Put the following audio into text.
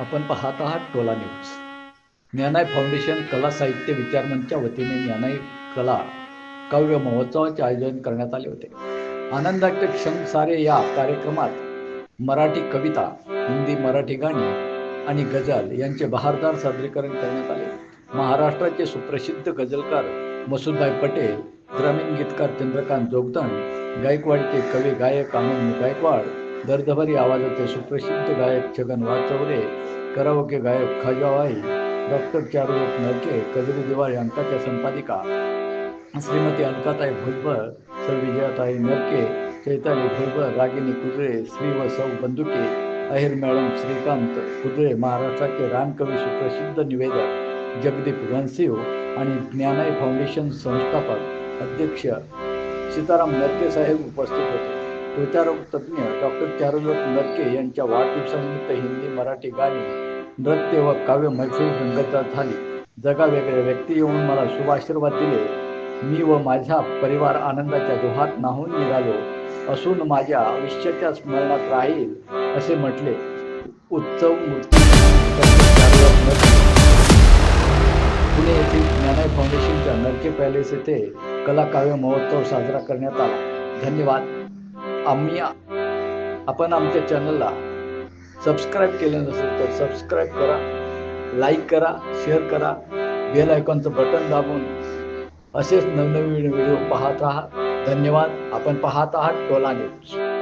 आपण पाहत आहात टोला न्यूज. ज्ञानाय फाउंडेशन कला साहित्य विचारमंचच्या वतीने ज्ञानाय कला काव्य महोत्सवाचे आयोजन करण्यात आले होते. आनंदाचे क्षण सारे या कार्यक्रमात मराठी कविता, हिंदी मराठी गाणी आणि गझल यांचे बहारदार सादरीकरण करण्यात आले. महाराष्ट्राचे सुप्रसिद्ध गझलकार मसूदभाई पटेल, ग्रामीण गीतकार चंद्रकांत जोगदंड, गायकवाडीचे कवी गायक आनंद गायकवाड, दर्दभरी आवाजाचे सुप्रसिद्ध गायक छगन वाचवरे, कराओके गायक खाजाबाई, डॉक्टर चारुदत्त नरके, कजरी दिवाळी अंकाच्या संपादिका श्रीमती अलकाताई भुजबळ, सर विजयाताई नरके, चैताली भुजबळ, रागिनी कुजळे, श्री व सौ बंदुके, अहिर मॅडम श्रीकांत कुजळे, महाराष्ट्राचे रानकवी सुप्रसिद्ध निवेदक जगदीप वनसिव आणि ज्ञानाय फाउंडेशन संस्थापक अध्यक्ष सीताराम नरके साहेब उपस्थित होते. त्वचारोग तज्ज्ञ डॉक्टर चारुदत्त नरके यांच्या वाढदिवसानिमित्त हिंदी मराठी गाणी, नृत्य व काव्य मैफिल रंगतदार झाली. जगावेगळ्या व्यक्ती येऊन मला शुभ आशीर्वाद दिले. मी व माझा परिवार आनंदाच्या जोहात न्हाऊन निघालो असून माझ्या आयुष्याच्या स्मरणात राहील असे म्हटले. उत्सव मूर्ती पुणे येथील ज्ञानाय फाउंडेशनच्या नरके पॅलेस येथे कला काव्य महोत्सव साजरा करण्यात आला. धन्यवाद. आपण आमच्या चॅनलला सबस्क्राईब केलं नसेल तर सबस्क्राईब करा, लाईक करा, शेअर करा, बेल आयकॉनचं बटन दाबून असेच नवनवीन व्हिडिओ पाहत राहा. धन्यवाद. आपण पाहत आहात टोला न्यूज.